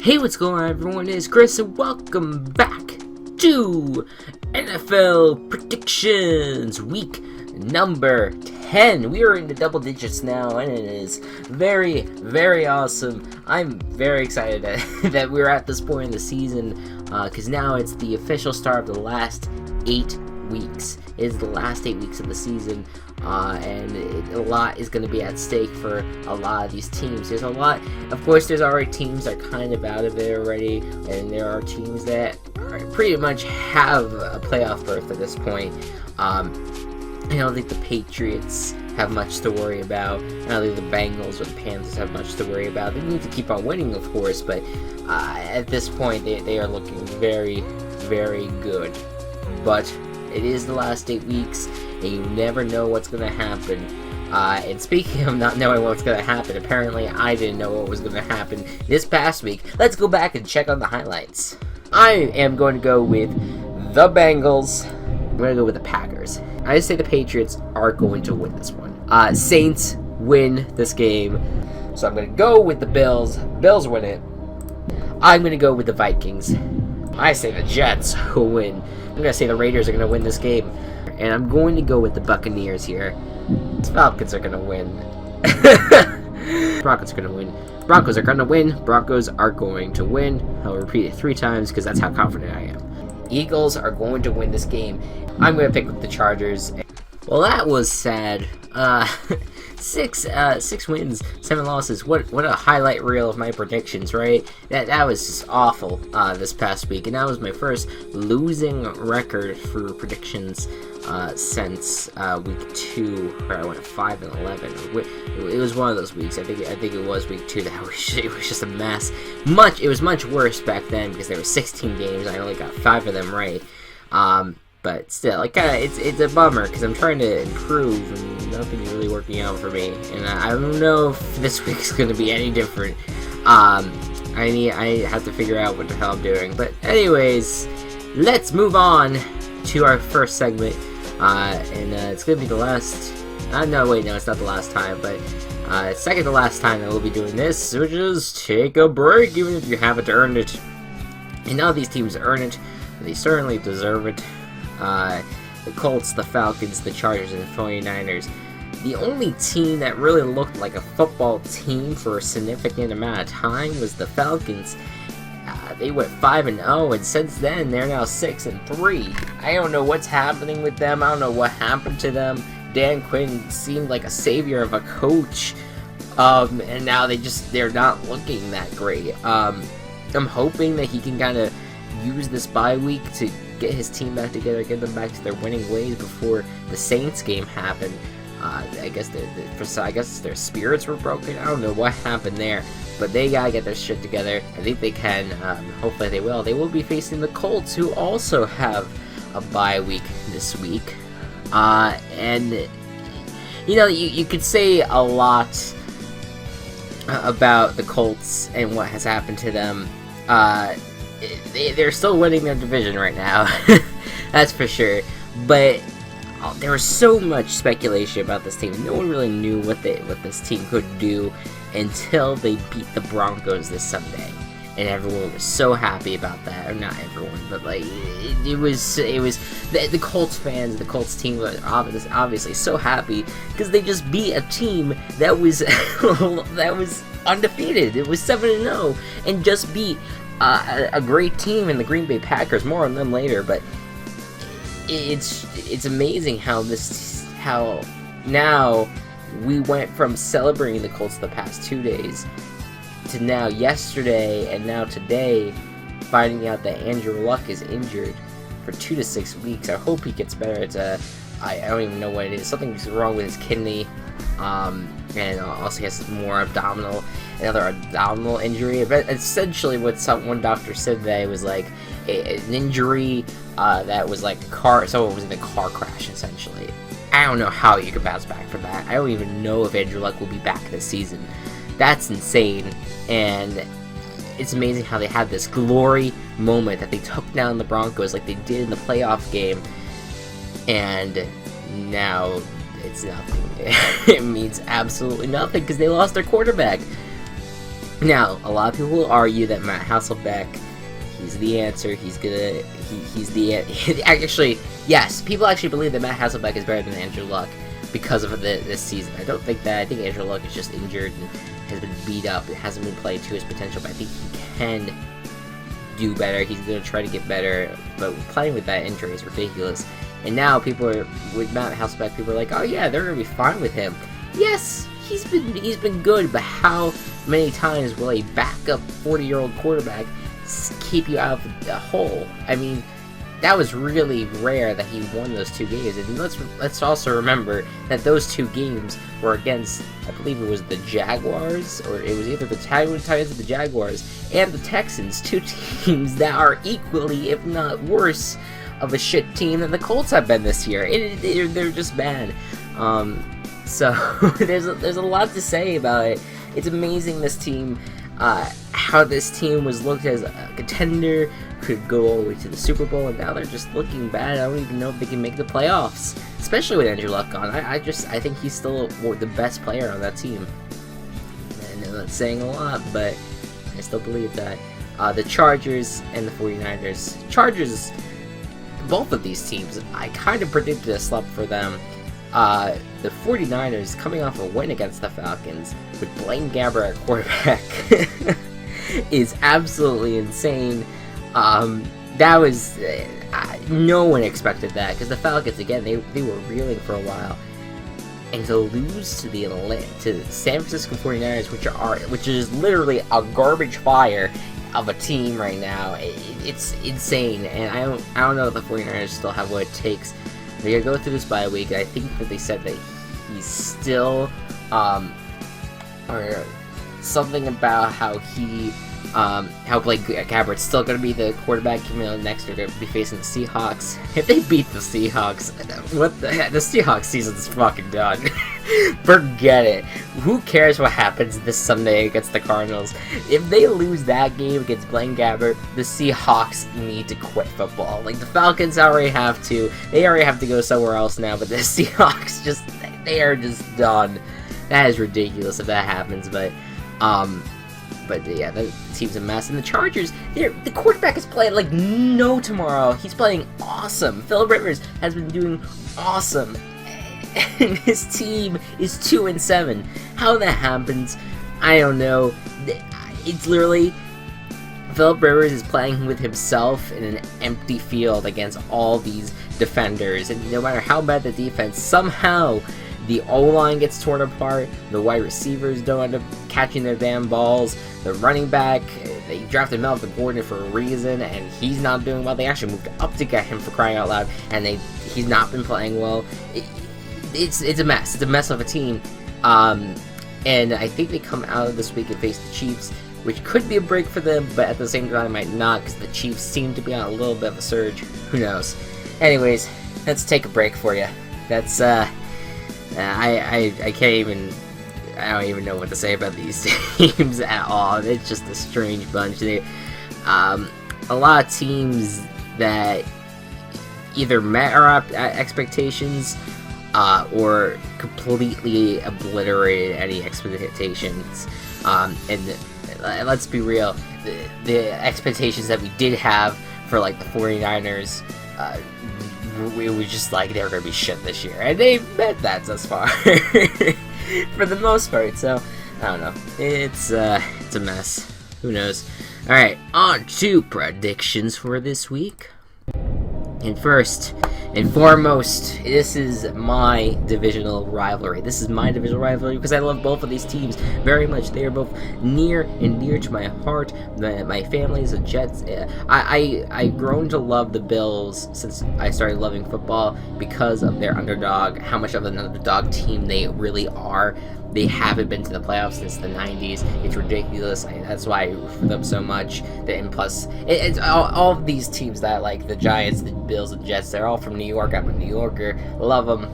Hey, what's going on, everyone? It's Chris, and welcome back to NFL Predictions Week number 10. We are in the double digits now, and it is very, very awesome. I'm very excited that we're at this point in the season, because now it's the official start of the last 8 weeks. It is the last 8 weeks of the season. A lot is going to be at stake for a lot of these teams. There's a lot, of course, there's already teams that are kind of out of it already, and there are teams that pretty much have a playoff berth at this point. I don't think the Patriots have much to worry about. I don't think the Bengals or the Panthers have much to worry about. They need to keep on winning, of course, but at this point, they are looking very, very good. But it is the last 8 weeks, and you never know what's going to happen. And speaking of not knowing what's going to happen, apparently I didn't know what was going to happen this past week. Let's go back and check on the highlights. I am going to go with the Bengals. I'm going to go with the Packers. I say the Patriots are going to win this one. Saints win this game. So I'm going to go with the Bills. Bills win it. I'm going to go with the Vikings. I say the Jets will win. I'm going to say the Raiders are going to win this game. And I'm going to go with the Buccaneers here. The Falcons are going to win. Broncos are going to win. Broncos are going to win. Broncos are going to win. I'll repeat it 3 times because that's how confident I am. Eagles are going to win this game. I'm going to pick up the Chargers. Well, that was sad. 6 wins, 7 losses. What a highlight reel of my predictions, right? That was just awful this past week, and that was my first losing record for predictions since week 2, where I went 5-11. It was one of those weeks. I think it was week 2 that it was just a mess. It was much worse back then because there were 16 games. I only got 5 of them right. But still, it's a bummer because I'm trying to improve and nothing's really working out for me. And I don't know if this week's going to be any different. I have to figure out what the hell I'm doing. But anyways, let's move on to our first segment. It's going to be the last... no, it's not the last time, but it's second to last time that we'll be doing this, which is take a break, even if you haven't earned it. And now these teams earn it. They certainly deserve it. The Colts, the Falcons, the Chargers, and the 49ers. The only team that really looked like a football team for a significant amount of time was the Falcons. They went 5-0, and since then, they're now 6-3. I don't know what's happening with them. I don't know what happened to them. Dan Quinn seemed like a savior of a coach, and now they're not looking that great. I'm hoping that he can kind of use this bye week to get his team back together, get them back to their winning ways before the Saints game happened. I guess their spirits were broken. I don't know what happened there, but they gotta get their shit together. I think they can. Hopefully they will. They will be facing the Colts, who also have a bye week this week. And you could say a lot about the Colts and what has happened to them. They're still winning their division right now, that's for sure. But there was so much speculation about this team. No one really knew what this team could do until they beat the Broncos this Sunday, and everyone was so happy about that. Or not everyone, but it was the Colts fans, the Colts team were obviously so happy because they just beat a team that was that was undefeated. It was 7-0 and just beat a great team in the Green Bay Packers. More on them later, but it's amazing how now we went from celebrating the Colts the past 2 days to now yesterday and now today finding out that Andrew Luck is injured for 2 to 6 weeks. I hope he gets better. I don't even know what it is. Something's wrong with his kidney, and also he has another abdominal injury. But essentially what one doctor said today was like an injury that was like someone was in a car crash, essentially. I don't know how you could bounce back from that. I don't even know if Andrew Luck will be back this season. That's insane, and it's amazing how they had this glory moment that they took down the Broncos like they did in the playoff game, and now it's nothing. It means absolutely nothing because they lost their quarterback. Now, a lot of people will argue that Matt Hasselbeck, he's the answer. He's the actually, yes, people actually believe that Matt Hasselbeck is better than Andrew Luck because of this season. I don't think that. I think Andrew Luck is just injured and has been beat up. It hasn't been played to his potential, but I think he can do better. He's going to try to get better, but playing with that injury is ridiculous. And now people are, with Matt Hasselbeck, people are like, oh yeah, they're going to be fine with him. Yes, he's been good, but how many times will a backup 40-year-old quarterback keep you out of the hole? I mean, that was really rare that he won those 2 games. And let's also remember that those 2 games were against, I believe it was the Jaguars, or it was either the Titans or the Jaguars, and the Texans, 2 teams that are equally, if not worse, of a shit team than the Colts have been this year. They're just bad. So there's a lot to say about it. It's amazing this team, how this team was looked as a contender, could go all the way to the Super Bowl, and now they're just looking bad. I don't even know if they can make the playoffs, especially with Andrew Luck gone. I think he's still the best player on that team. I know that's saying a lot, but I still believe that. The Chargers and the 49ers. Chargers, both of these teams, I kind of predicted a slump for them. The 49ers coming off a win against the Falcons with Blaine Gabbert at quarterback is absolutely insane. That was no one expected that, because the Falcons, again, they were reeling for a while, and to lose to the San Francisco 49ers, which is literally a garbage fire of a team right now, it's insane. And I don't know if the 49ers still have what it takes. They're gonna go through this bye week. I think that they said that he's still, or something about how how Blake Gabbert's still gonna be the quarterback. Next they're gonna be facing the Seahawks. If they beat the Seahawks, what the heck? The Seahawks season's fucking done. Forget it. Who cares what happens this Sunday against the Cardinals? If they lose that game against Blaine Gabbert, the Seahawks need to quit football. Like, the Falcons already have to. They already have to go somewhere else now, but the Seahawks they are just done. That is ridiculous if that happens, but yeah, the team's a mess. And the Chargers, the quarterback is playing like no tomorrow. He's playing awesome. Philip Rivers has been doing awesome. And his team is 2-7. How that happens, I don't know. It's literally Philip Rivers is playing with himself in an empty field against all these defenders. And no matter how bad the defense, somehow the O-line gets torn apart, the wide receivers don't end up catching their damn balls, the running back, they drafted Melvin Gordon for a reason, and he's not doing well. They actually moved up to get him, for crying out loud, and he's not been playing well. It's a mess. It's a mess of a team. And I think they come out of this week and face the Chiefs, which could be a break for them, but at the same time might not, because the Chiefs seem to be on a little bit of a surge. Who knows? Anyways, let's take a break for you. That's, I don't even know what to say about these teams at all. It's just a strange bunch. A lot of teams that either met our expectations or completely obliterated any expectations. And let's be real, the expectations that we did have for like the 49ers, it was just like they were going to be shit this year, and they met that thus far for the most part. So I don't know, it's a mess. Who knows? All right, on to predictions for this week. And first and foremost, this is my divisional rivalry. Because I love both of these teams very much. They are both near and dear to my heart. My family is a Jets. I've grown to love the Bills since I started loving football because of their underdog, how much of an underdog team they really are. They haven't been to the playoffs since the 90s. It's ridiculous. That's why I root for them so much. And plus, it's all of these teams that, like the Giants, the Bills, the Jets, they're all from New York. I'm a New Yorker. Love them.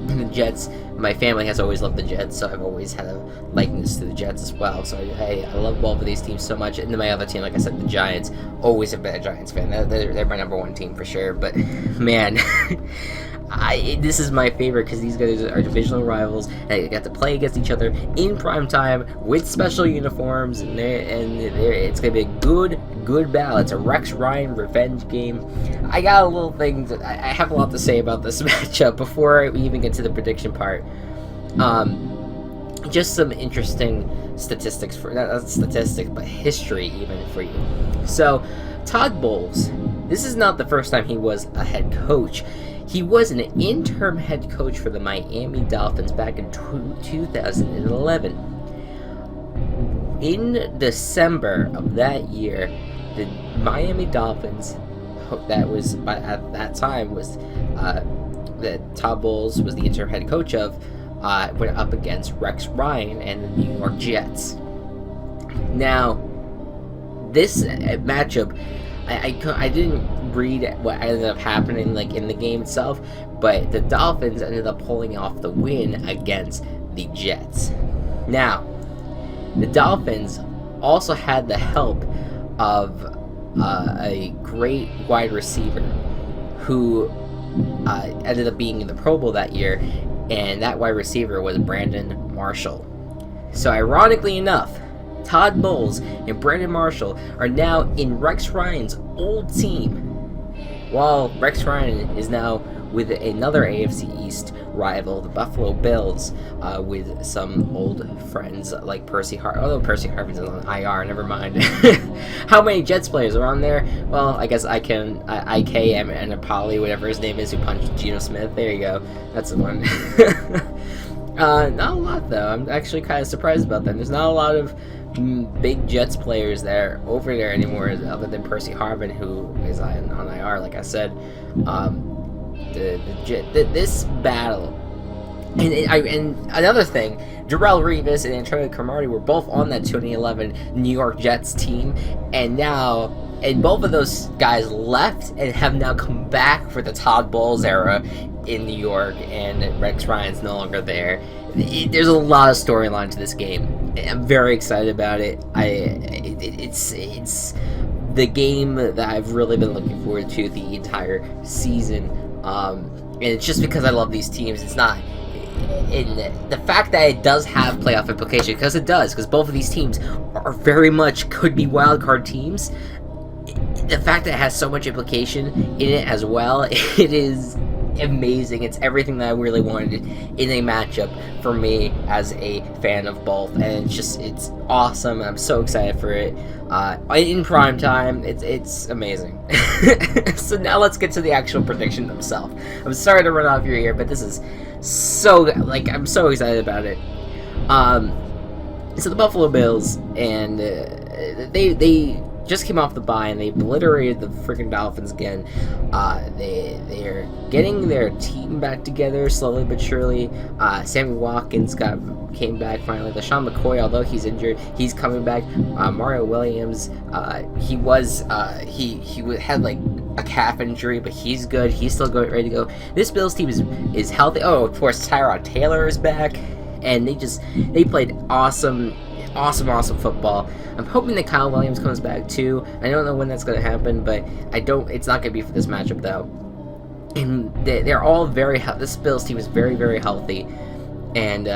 And the Jets, my family has always loved the Jets, so I've always had a likeness to the Jets as well. So I love both of these teams so much. And then my other team, like I said, the Giants, always have been a Giants fan. They're my number one team for sure. But, man, This is my favorite because these guys are divisional rivals, and they got to play against each other in prime time with special uniforms, and it's gonna be a good battle. It's a Rex Ryan revenge game. I got a little thing. I have a lot to say about this matchup before we even get to the prediction part. Just some interesting statistics not statistics, but history even for you. So, Todd Bowles. This is not the first time he was a head coach. He was an interim head coach for the Miami Dolphins back in 2011. In December of that year, the Miami Dolphins, that was at that time was that Todd Bowles was the interim head coach of, went up against Rex Ryan and the New York Jets. Now, this matchup, I didn't read what ended up happening like in the game itself, but the Dolphins ended up pulling off the win against the Jets. Now, the Dolphins also had the help of a great wide receiver who ended up being in the Pro Bowl that year, and that wide receiver was Brandon Marshall. So ironically enough, Todd Bowles and Brandon Marshall are now in Rex Ryan's old team, while Rex Ryan is now with another AFC East rival, the Buffalo Bills, with some old friends like Percy Harvin. Although Percy Harvin's on IR, never mind. How many Jets players are on there? Well, I guess IKM and Apolli, whatever his name is, who punched Geno Smith. There you go. That's the one. Not a lot, though. I'm actually kind of surprised about that. There's not a lot of big Jets players there over there anymore, other than Percy Harvin, who is on IR, like I said. This battle, and another thing, Darrelle Revis and Antonio Cromartie were both on that 2011 New York Jets team, and both of those guys left and have now come back for the Todd Bowles era in New York, and Rex Ryan's no longer there. There's a lot of storyline to this game. I'm very excited about it. It's the game that I've really been looking forward to the entire season. And it's just because I love these teams. It's not in the fact that it does have playoff implication, because it does, because both of these teams are very much could be wildcard teams. The fact that it has so much implication in it as well, it is amazing. It's everything that I really wanted in a matchup for me as a fan of both, and it's awesome. I'm so excited for it. In prime time, it's amazing. So now let's get to the actual prediction themselves. I'm sorry to run off your ear, but this is so I'm so excited about it. So the Buffalo Bills, and they just came off the bye and they obliterated the freaking Dolphins again. They're getting their team back together slowly but surely. Sammy Watkins came back finally. LaShawn McCoy, although he's injured, he's coming back. Mario Williams, he had like a calf injury, but he's good. He's still ready to go. This Bills team is healthy. Oh, of course, Tyrod Taylor is back, and they played awesome football. I'm hoping that Kyle Williams comes back too. I don't know when that's going to happen, but it's not going to be for this matchup though. And they're all this Bills team is very, very healthy, and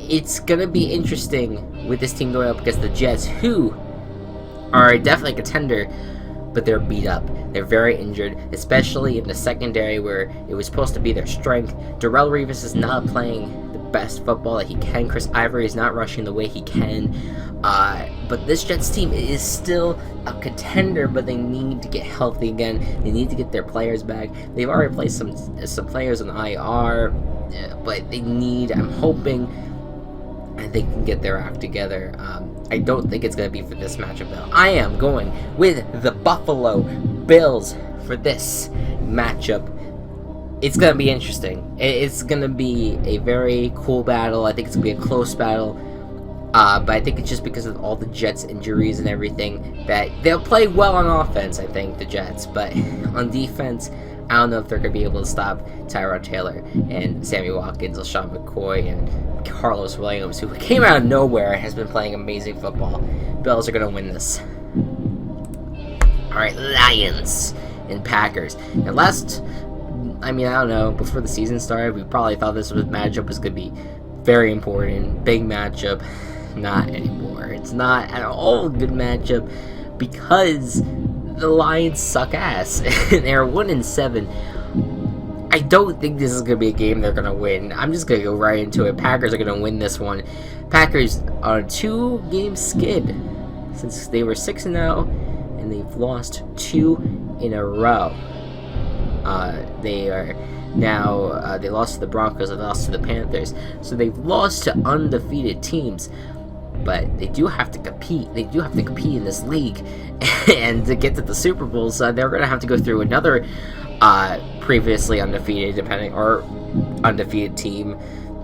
it's going to be interesting with this team going up against the Jets, who are definitely a contender, but they're beat up. They're very injured, especially in the secondary where it was supposed to be their strength. Darrelle Revis is not playing the best football that he can. Chris Ivory is not rushing the way he can. But this Jets team is still a contender, but they need to get healthy again. They need to get their players back. They've already placed some players on IR, but I'm hoping they can get their act together. I don't think it's going to be for this matchup, though. I am going with the Buffalo Bills for this matchup. It's going to be interesting. It's going to be a very cool battle. I think it's going to be a close battle. But I think it's just because of all the Jets' injuries and everything that they'll play well on offense, I think, the Jets. But on defense, I don't know if they're going to be able to stop Tyrod Taylor and Sammy Watkins, LaShawn McCoy, and Carlos Williams, who came out of nowhere and has been playing amazing football. Bills are going to win this. All right, Lions and Packers. Now, last I mean, I don't know, before the season started, we probably thought this matchup was going to be very important, big matchup. Not anymore. It's not at all a good matchup because the Lions suck ass. They're 1-7. I don't think this is going to be a game they're going to win. I'm just going to go right into it. Packers are going to win this one. Packers are a 2-game skid since they were 6-0, and they've lost 2 in a row. They are now, they lost to the Broncos, they lost to the Panthers, so they've lost to undefeated teams, but they do have to compete. They do have to compete in this league, and to get to the Super Bowls, they're going to have to go through another previously undefeated, undefeated team,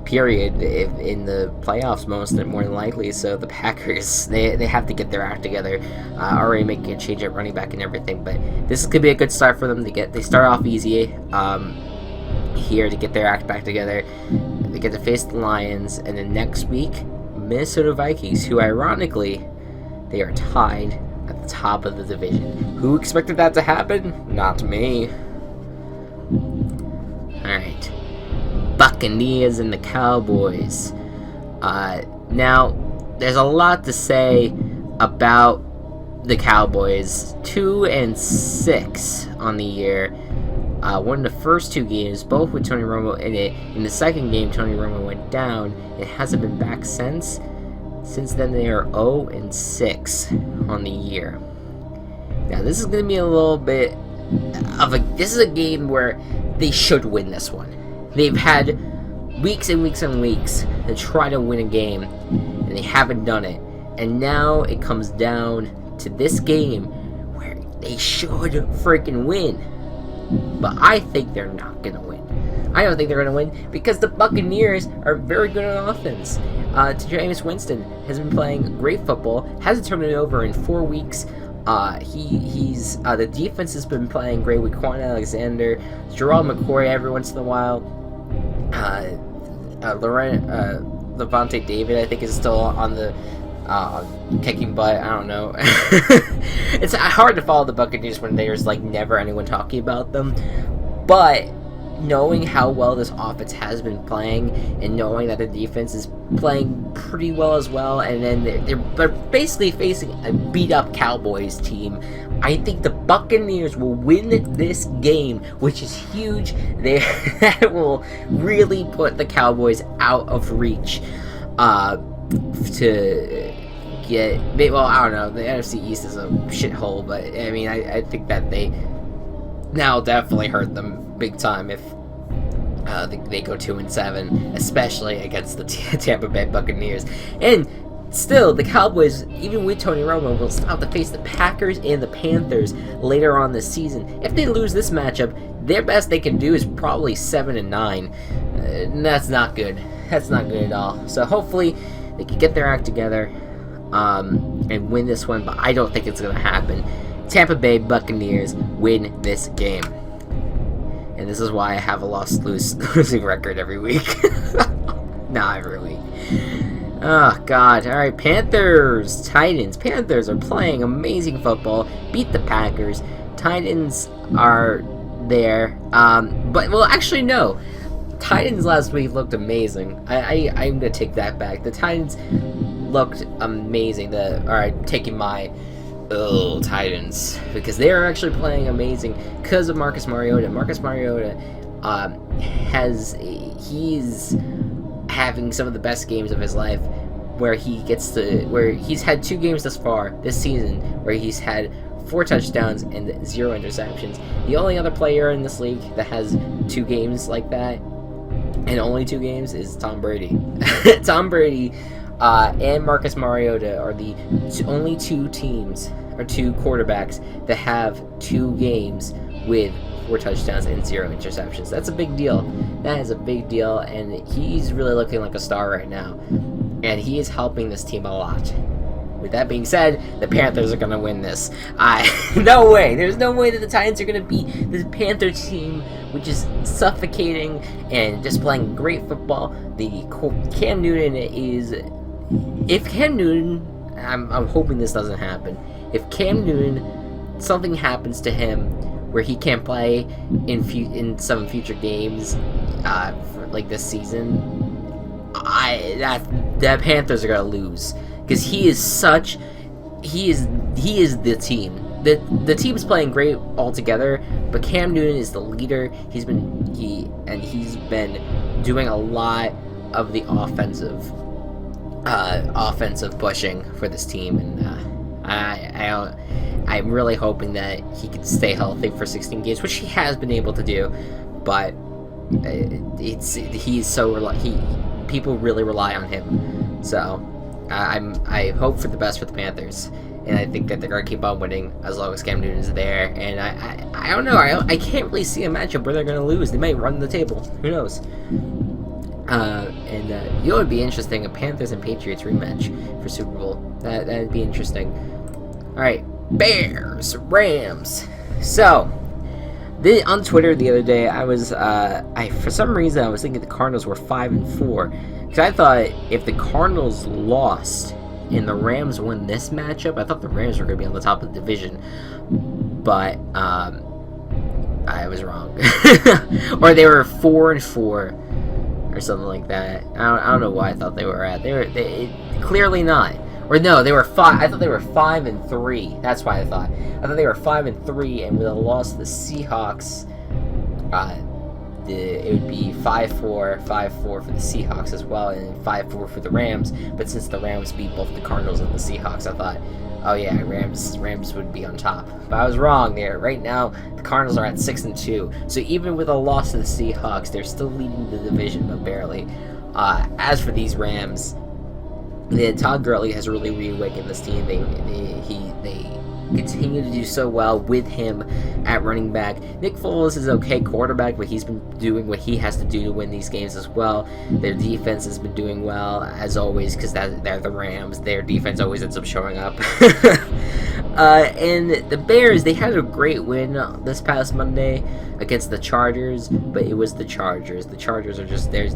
period, in the playoffs more than likely. So the Packers, they have to get their act together, already making a change at running back and everything, but this could be a good start for them. They start off easy here to get their act back together. They get to face the Lions, and then next week, Minnesota Vikings, who ironically, they are tied at the top of the division. Who expected that to happen? Not me. Alright. Buccaneers and the Cowboys. Now, there's a lot to say about the Cowboys. 2-6 on the year. Won the first 2 games, both with Tony Romo in it. In the second game, Tony Romo went down. It hasn't been back since. Since then, they are 0-6 on the year. Now, this is going to be a little bit of a... This is a game where they should win this one. They've had weeks and weeks and weeks to try to win a game, and they haven't done it. And now it comes down to this game where they should freaking win. But I think they're not going to win. I don't think they're going to win because the Buccaneers are very good on offense. Jameis Winston has been playing great football, hasn't turned it over in 4 weeks. The defense has been playing great with Quan Alexander, Gerald McCoy every once in a while. Levante David, I think, is still on the kicking butt. I don't know. It's hard to follow the Buccaneers when there's like never anyone talking about them. But knowing how well this offense has been playing, and knowing that the defense is playing pretty well as well, and then they're basically facing a beat-up Cowboys team, I think the Buccaneers will win this game, which is huge. That will really put the Cowboys out of reach to get... Well, I don't know. The NFC East is a shithole, but I mean, I think that that'll definitely hurt them big time if they go 2-7, especially against the Tampa Bay Buccaneers. And still, the Cowboys, even with Tony Romo, will still have to face the Packers and the Panthers later on this season. If they lose this matchup, their best they can do is probably 7-9. That's not good. That's not good at all. So hopefully they can get their act together and win this one, but I don't think it's going to happen. Tampa Bay Buccaneers win this game. And this is why I have a losing record every week. Not every week. Oh, God. Alright, Panthers, Titans. Panthers are playing amazing football. Beat the Packers. Titans are there. But, well, actually, no. Titans last week looked amazing. I'm going to take that back. The Titans looked amazing. Alright, taking my... Titans, because they are actually playing amazing because of Marcus Mariota. Marcus Mariota he's having some of the best games of his life, where he's had 2 games thus far this season where he's had 4 touchdowns and 0 interceptions. The only other player in this league that has 2 games like that, and only 2 games, is Tom Brady. Tom Brady and Marcus Mariota are the only 2 teams, or 2 quarterbacks, that have 2 games with 4 touchdowns and 0 interceptions. That's a big deal. That is a big deal, and he's really looking like a star right now. And he is helping this team a lot. With that being said, the Panthers are going to win this. No way. There's no way that the Titans are going to beat the Panther team, which is suffocating and just playing great football. Cam Newton is... If Cam Newton... I'm hoping this doesn't happen. If Cam Newton, something happens to him where he can't play in some future games, for, like, this season, that Panthers are gonna lose, because he is the team. The team's playing great altogether, but Cam Newton is the leader. He's been doing a lot of the offensive pushing for this team, and I'm really hoping that he can stay healthy for 16 games, which he has been able to do, but people really rely on him. So I hope for the best for the Panthers, and I think that they're gonna keep on winning as long as Cam Newton is there. And I don't know. I can't really see a matchup where they're gonna lose. They might run the table. Who knows? You know, it would be interesting, a Panthers and Patriots rematch for Super Bowl. That'd be interesting. All right, Bears, Rams. So, on Twitter the other day, I was for some reason I was thinking the Cardinals were 5-4, because I thought if the Cardinals lost and the Rams won this matchup, I thought the Rams were going to be on the top of the division, but I was wrong. Or they were 4-4 or something like that. I don't know why I thought they were at. They clearly not. Or no, they were 5. I thought they were 5-3. That's why I thought they were 5-3, and with a loss to the Seahawks, it would be 5-4 for the Seahawks as well, and 5-4 for the Rams. But since the Rams beat both the Cardinals and the Seahawks, I thought, oh yeah, Rams would be on top. But I was wrong there. Right now, the Cardinals are at 6-2. So even with a loss to the Seahawks, they're still leading the division, but barely. As for these Rams, Todd Gurley has really reawakened this team. They continue to do so well with him at running back. Nick Foles is okay quarterback, but he's been doing what he has to do to win these games as well. Their defense has been doing well, as always, because they're the Rams. Their defense always ends up showing up. And the Bears, they had a great win this past Monday against the Chargers, but it was the Chargers. The Chargers are just, their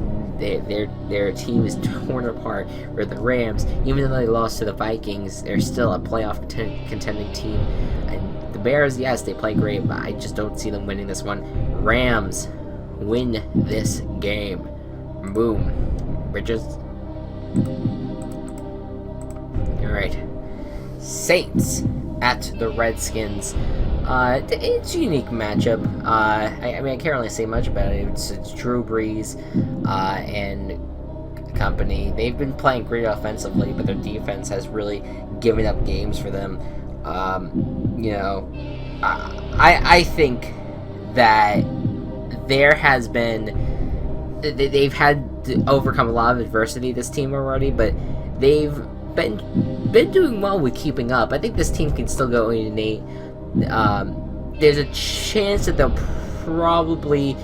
team is torn apart. Where the Rams, even though they lost to the Vikings, they're still a playoff contending team. And the Bears, yes, they play great, but I just don't see them winning this one. Rams win this game. Boom. We're just... Alright. Saints at the Redskins. It's a unique matchup. I mean, I can't really say much about it. It's Drew Brees and company. They've been playing great offensively, but their defense has really given up games for them. I think that there has been... They've had to overcome a lot of adversity, this team already, but they've been doing well with keeping up. I think this team can still go 8-8. There's a chance that they'll probably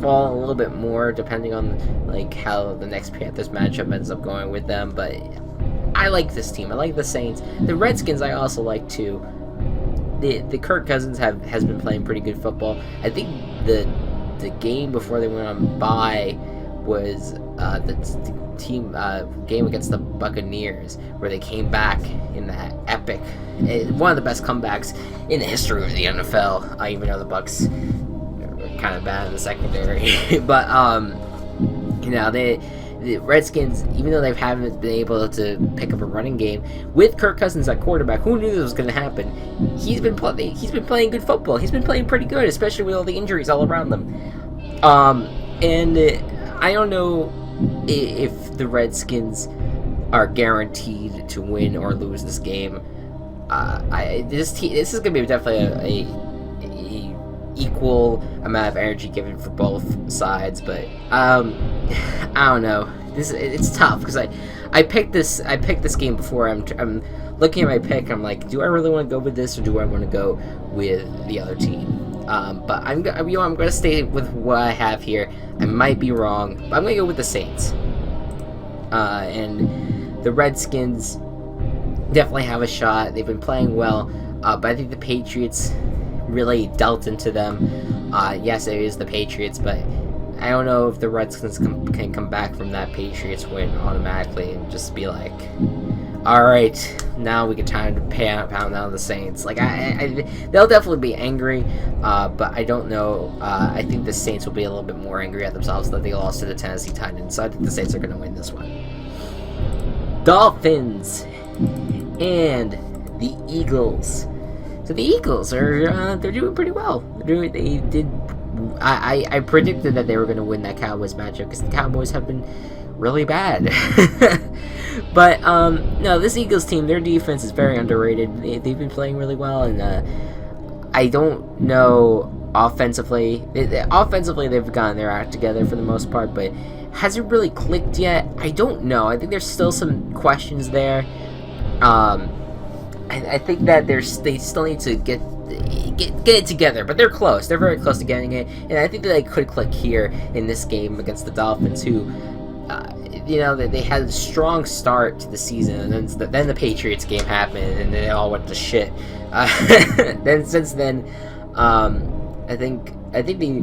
fall a little bit more depending on like how the next Panthers matchup ends up going with them, but I like this team. I like the Saints. The Redskins I also like too. The Kirk Cousins has been playing pretty good football. I think the game before they went on bye was the team game against the Buccaneers, where they came back in that epic, one of the best comebacks in the history of the NFL. Even though the Bucs are kind of bad in the secondary, but the Redskins, even though they haven't been able to pick up a running game with Kirk Cousins at quarterback, who knew this was going to happen? He's been playing good football. He's been playing pretty good, especially with all the injuries all around them. And I don't know if the Redskins are guaranteed to win or lose this game. This is going to be definitely a equal amount of energy given for both sides, but I don't know. It's tough because I picked this game before. I'm looking at my pick. I'm like, do I really want to go with this or do I want to go with the other team? But I'm going to stay with what I have here. I might be wrong, but I'm going to go with the Saints. And the Redskins definitely have a shot. They've been playing well, but I think the Patriots really dealt into them. Yes, it is the Patriots, but I don't know if the Redskins can come back from that Patriots win automatically and just be like, All right, now we get time to pound down the Saints. Like they'll definitely be angry, but I don't know. I think the Saints will be a little bit more angry at themselves that they lost to the Tennessee Titans. So I think the Saints are going to win this one. Dolphins and the Eagles. So the Eagles are they're doing pretty well. I predicted that they were going to win that Cowboys matchup because the Cowboys have been really bad. But no, this Eagles team, their defense is very underrated. They've been playing really well, and I don't know offensively. Offensively, they've gotten their act together for the most part, but has it really clicked yet? I don't know. I think there's still some questions there. I think that they still need to get it together, but they're close. They're very close to getting it, and I think that they could click here in this game against the Dolphins, who, they had a strong start to the season, and then the Patriots game happened, and they all went to shit. Then since then, I think they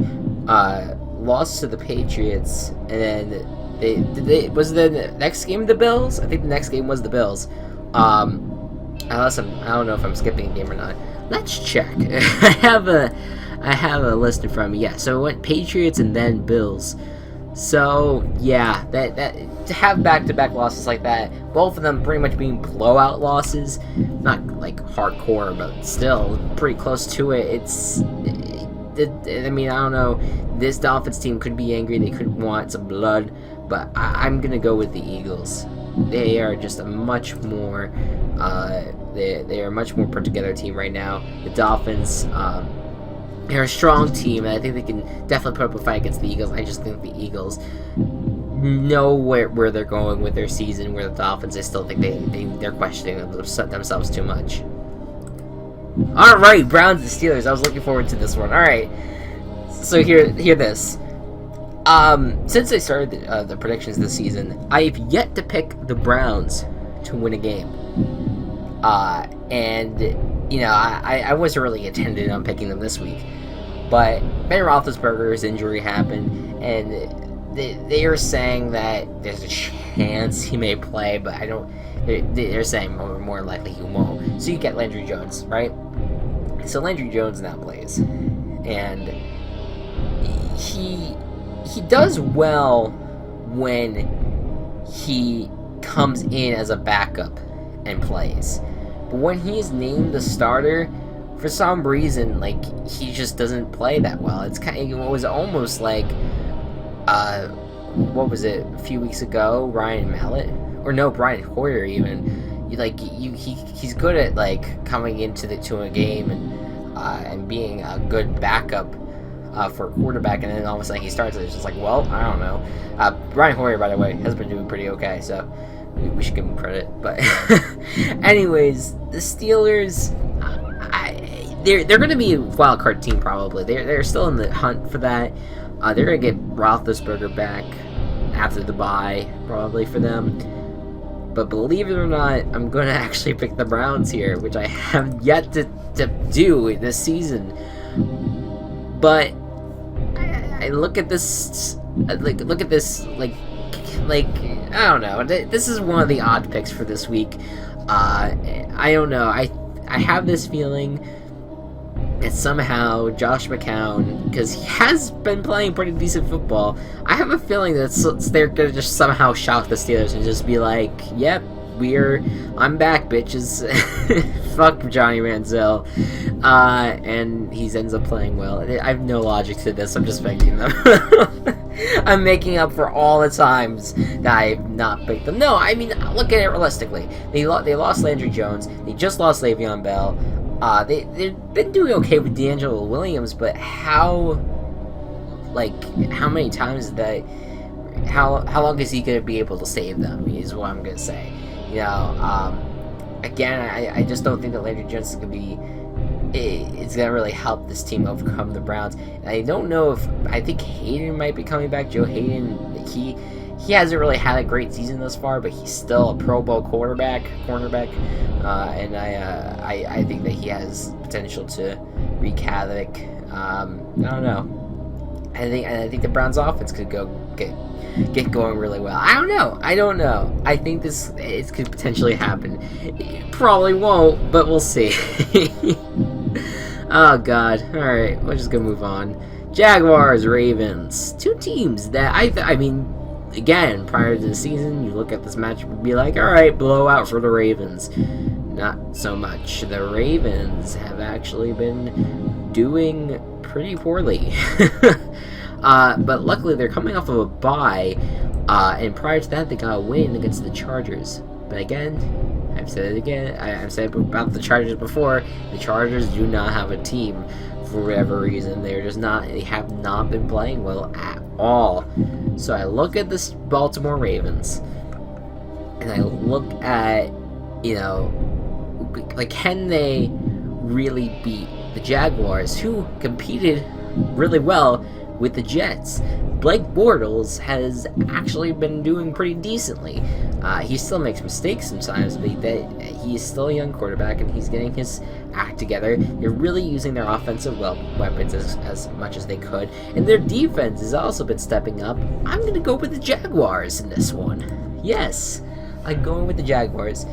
lost to the Patriots, and then was the next game the Bills? I think the next game was the Bills. Unless I don't know if I'm skipping a game or not. Let's check. I have a list in front of me. Yeah, so it went Patriots and then Bills. So yeah, that to have back-to-back losses like that, both of them pretty much being blowout losses, not like hardcore, but still pretty close to it. I don't know. This Dolphins team could be angry. They could want some blood, but I'm gonna go with the Eagles. They are just a much more they are a much more put together team right now. The Dolphins, they're a strong team, and I think they can definitely put up a fight against the Eagles. I just think the Eagles know where they're going with their season. Where the Dolphins, I still think they're questioning themselves too much. All right, Browns and Steelers. I was looking forward to this one. All right, so hear this. Since I started the predictions this season, I've yet to pick the Browns to win a game. I wasn't really intended on picking them this week. But Ben Roethlisberger's injury happened, and they are saying that there's a chance he may play, but I don't. They're saying more likely he won't. So you get Landry Jones, right? So Landry Jones now plays, and he does well when he comes in as a backup and plays. But when he's named the starter, for some reason, like, he just doesn't play that well. It was almost like, what was it, a few weeks ago, Brian Hoyer even. He's good at, like, coming into a game and being a good backup for a quarterback, and then all of a sudden he starts, and it's just like, well, I don't know. Brian Hoyer, by the way, has been doing pretty okay, so we should give him credit. But anyways, the Steelers, they're going to be a wild card team probably. They're still in the hunt for that. They're going to get Roethlisberger back after the bye probably for them. But believe it or not, I'm going to actually pick the Browns here, which I have yet to do this season. But I look at this, I don't know. This is one of the odd picks for this week. I don't know. I have this feeling that somehow Josh McCown, because he has been playing pretty decent football, I have a feeling that they're going to just somehow shock the Steelers and just be like, yep, I'm back, bitches. Fuck Johnny Manziel. And he ends up playing well. I have no logic to this. I'm just picking them. I'm making up for all the times that I've not picked them. No, I mean, look at it realistically. They lost Landry Jones. They just lost Le'Veon Bell. They've been doing okay with D'Angelo Williams, but how many times how long is he going to be able to save them, is what I'm going to say. Again, I just don't think that Landry Jones is going to be... It's going to really help this team overcome the Browns. And I don't know I think Hayden might be coming back. Joe Hayden, he hasn't really had a great season thus far, but he's still a Pro Bowl cornerback. And I think that he has potential to wreak havoc. I don't know. I think the Browns' offense could get going really well. I don't know. I think it could potentially happen. It probably won't, but we'll see. Oh God! All right, we're just gonna move on. Jaguars, Ravens, two teams that I mean, again, prior to the season, you look at this matchup and be like, all right, blowout for the Ravens. Not so much. The Ravens have actually been doing pretty poorly. But luckily they're coming off of a bye, and prior to that they got a win against the Chargers. But again, I've said it again, I've said about the Chargers before, the Chargers do not have a team for whatever reason. They have not been playing well at all. So I look at this Baltimore Ravens, and I look at, like, can they really beat the Jaguars, who competed really well with the Jets? Blake Bortles has actually been doing pretty decently. He still makes mistakes sometimes, but he's still a young quarterback, and he's getting his act together. They're really using their offensive weapons as much as they could, and their defense has also been stepping up. I'm going to go with the Jaguars in this one. Yes, I'm going with the Jaguars.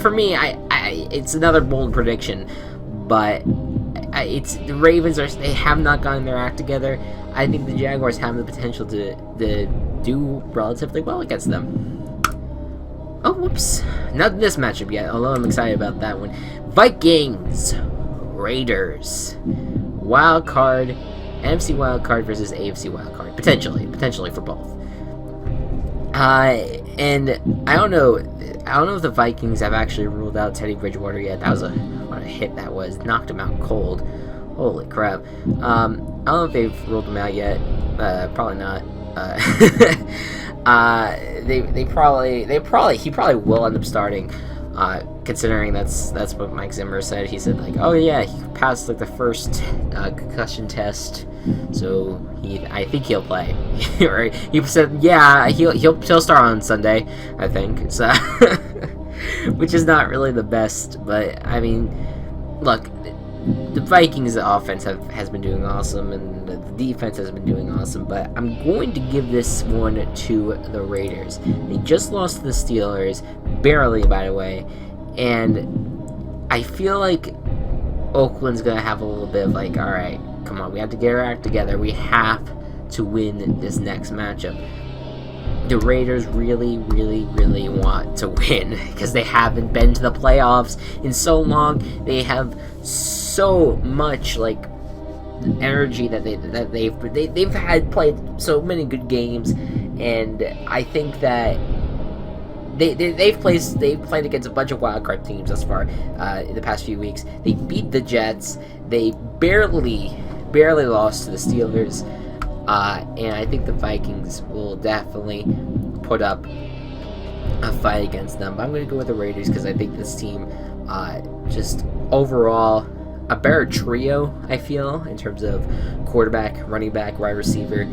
For me, it's another bold prediction, but it's the Ravens they have not gotten their act together. I think the Jaguars have the potential to do relatively well against them. Oh, whoops. Not this matchup yet, although I'm excited about that one. Vikings, Raiders. Wild card, NFC wild card versus AFC wild card. Potentially for both. And I don't know if the Vikings have actually ruled out Teddy Bridgewater yet. That was what a hit that was. Knocked him out cold. Holy crap. I don't know if they've ruled him out yet. Probably not. He probably will end up starting. Considering that's what Mike Zimmer said. He said, like, oh yeah, he passed like the first concussion test, so I think he'll play. Right? He said, yeah, he'll start on Sunday, I think. So, which is not really the best, but I mean, look, the Vikings offense has been doing awesome, and the defense has been doing awesome, but I'm going to give this one to the Raiders. They just lost to the Steelers, barely, by the way, and I feel like Oakland's going to have a little bit of like, all right, come on, we have to get our act together. We have to win this next matchup. The Raiders really, really, really want to win because they haven't been to the playoffs in so long. They have so much like energy that they've had played so many good games, and I think that they've played against a bunch of wild card teams thus far in the past few weeks. They beat the Jets. They barely lost to the Steelers. And I think the Vikings will definitely put up a fight against them. But I'm going to go with the Raiders because I think this team, just overall, a better trio, I feel, in terms of quarterback, running back, wide receivers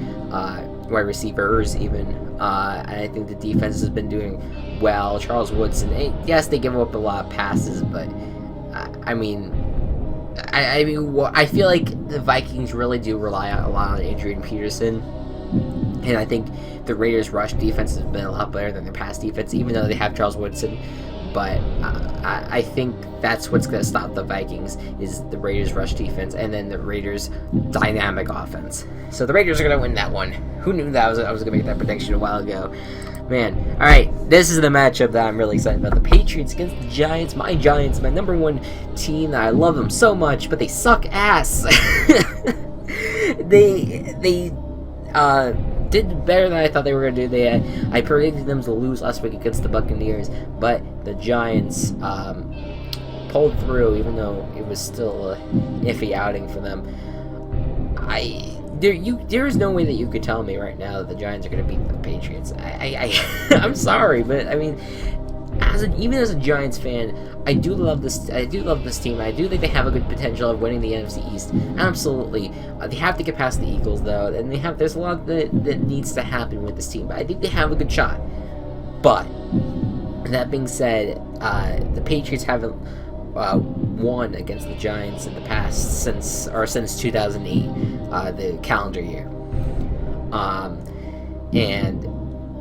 even. And I think the defense has been doing well. Charles Woodson, yes, they give up a lot of passes, but I feel like the Vikings really do rely a lot on Adrian Peterson, and I think the Raiders' rush defense has been a lot better than their pass defense, even though they have Charles Woodson. But I think that's what's going to stop the Vikings is the Raiders' rush defense, and then the Raiders' dynamic offense. So the Raiders are going to win that one. Who knew that I was going to make that prediction a while ago? Man, alright, this is the matchup that I'm really excited about. The Patriots against the Giants. My Giants, my number one team. I love them so much, but they suck ass. They did better than I thought they were going to do. I predicted them to lose last week against the Buccaneers, but the Giants pulled through, even though it was still an iffy outing for them. There is no way that you could tell me right now that the Giants are going to beat the Patriots. I'm sorry, but I mean, even as a Giants fan, I do love this team. I do think they have a good potential of winning the NFC East. Absolutely, they have to get past the Eagles though, and there's a lot that needs to happen with this team. But I think they have a good shot. But that being said, the Patriots haven't won against the Giants in the past since 2008. the calendar year. And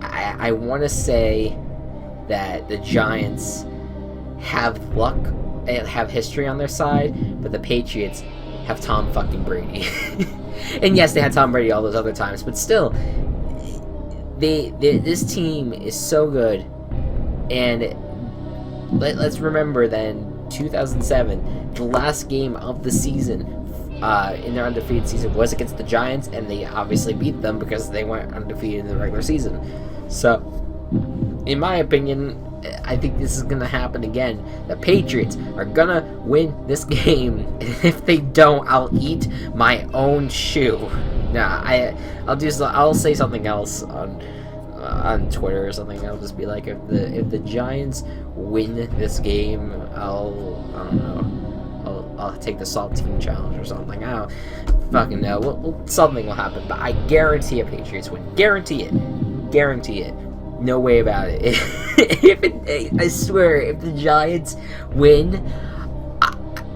I want to say that the Giants have luck, have history on their side, but the Patriots have Tom fucking Brady. And yes, they had Tom Brady all those other times, but still, this team is so good. And let's remember then, 2007, the last game of the season in their undefeated season was against the Giants, and they obviously beat them because they went undefeated in the regular season. So, in my opinion, I think this is going to happen again. The Patriots are going to win this game, and if they don't, I'll eat my own shoe. Nah, I'll say something else on Twitter or something. I'll just be like, if the Giants win this game, I don't know, I'll take the saltine challenge or something. I don't fucking know. Something will happen, but I guarantee a Patriots win. Guarantee it. No way about it. I swear, if the Giants win,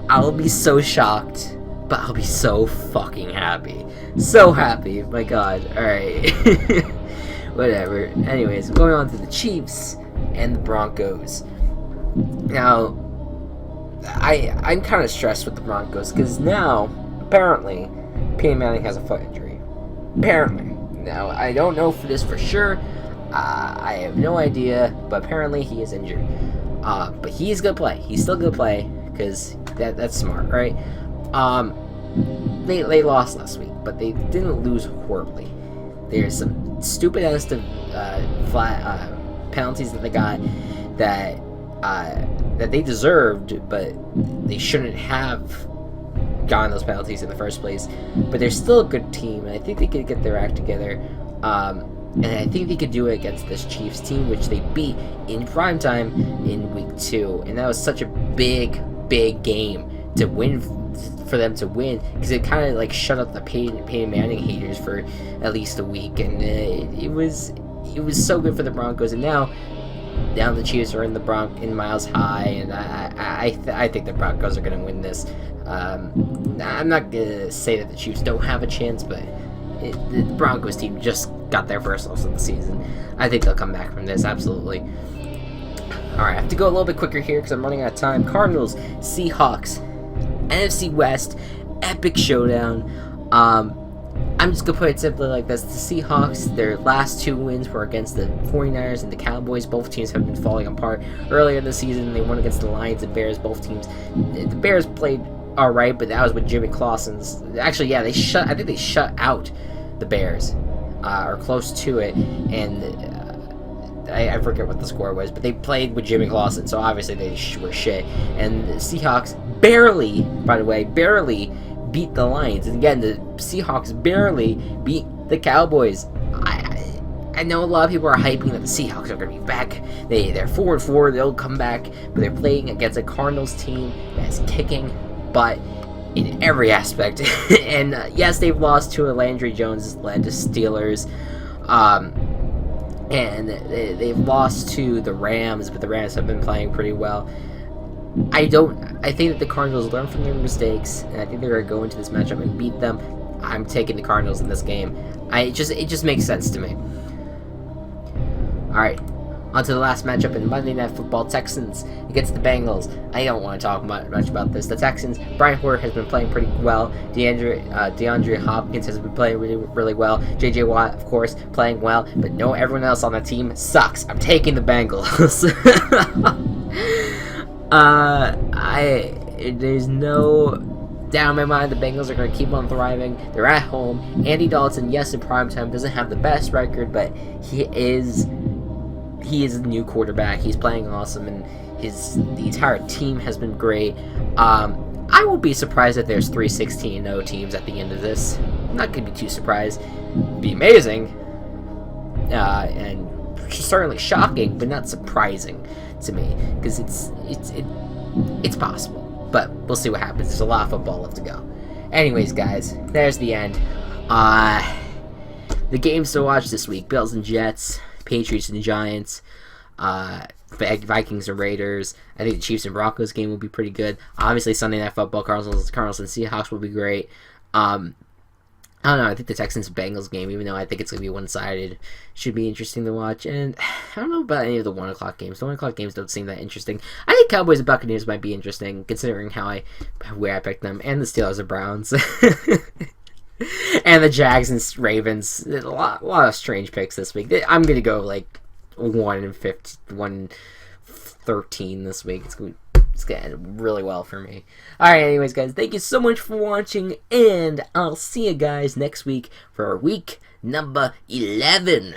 I'll be so shocked, but I'll be so fucking happy. So happy. My God. Alright. Whatever. Anyways, going on to the Chiefs and the Broncos. Now, I'm kind of stressed with the Broncos because now, apparently, Peyton Manning has a foot injury. Apparently. Now, I don't know for this for sure. I have no idea, but apparently he is injured. But he's gonna play. He's still gonna play because that's smart, right? They lost last week, but they didn't lose horribly. There's some stupid ass penalties that they got that they deserved, but they shouldn't have gotten those penalties in the first place. But they're still a good team, and I think they could get their act together. And I think they could do it against this Chiefs team, which they beat in primetime in week 2. And that was such a big game to win, for them to win, because it kind of like shut up the Peyton Manning haters for at least a week. And it was so good for the Broncos. And now the Chiefs are in Miles High, and I think the Broncos are going to win this. I'm not going to say that the Chiefs don't have a chance, but the Broncos team just got their first loss of the season. I think they'll come back from this, absolutely. Alright, I have to go a little bit quicker here because I'm running out of time. Cardinals, Seahawks, NFC West, epic showdown. I'm just going to put it simply like this. The Seahawks, their last 2 wins were against the 49ers and the Cowboys. Both teams have been falling apart. Earlier in the season, they won against the Lions and Bears. Both teams, the Bears played alright, but that was with Jimmy Clausen's. Actually, yeah, I think they shut out the Bears, or close to it, and I forget what the score was, but they played with Jimmy Clausen, so obviously they were shit. And the Seahawks barely beat the Lions, and again, the Seahawks barely beat the Cowboys. I know a lot of people are hyping that the Seahawks are going to be back. They're 4-4, they'll come back, but they're playing against a Cardinals team that's kicking butt in every aspect. And yes, they've lost to a Landry Jones-led Steelers, and they've lost to the Rams, but the Rams have been playing pretty well. I think that the Cardinals learn from their mistakes, and I think they're going to go into this matchup and beat them. I'm taking the Cardinals in this game. It just makes sense to me. Alright, on to the last matchup in Monday Night Football. Texans against the Bengals. I don't want to talk much about this. The Texans, Brian Hoyer has been playing pretty well. DeAndre Hopkins has been playing really, really well. J.J. Watt, of course, playing well. But no, everyone else on the team sucks. I'm taking the Bengals. There's no doubt in my mind the Bengals are going to keep on thriving. They're at home. Andy Dalton, yes, in primetime, doesn't have the best record, but he is a new quarterback. He's playing awesome, and the entire team has been great. I will be surprised if there's 3 16-0 teams at the end of this. I'm not going to be too surprised. It'd be amazing, and certainly shocking, but not surprising to me, because it's possible. But we'll see what happens. There's a lot of football left to go. Anyways, guys, there's the end. The games to watch this week: Bills and Jets, Patriots and Giants, Vikings and Raiders. I think the Chiefs and Broncos game will be pretty good. Obviously, Sunday Night Football, Cardinals and Seahawks will be great. I don't know. I think the Texans-Bengals game, even though I think it's going to be one-sided, should be interesting to watch. And I don't know about any of the 1 o'clock games. The 1 o'clock games don't seem that interesting. I think Cowboys and Buccaneers might be interesting, considering where I picked them, and the Steelers and Browns. And the Jags and Ravens. A lot of strange picks this week. I'm going to go like 1-13 this week. It's going to end really well for me. Alright, anyways, guys, thank you so much for watching, and I'll see you guys next week for week number 11.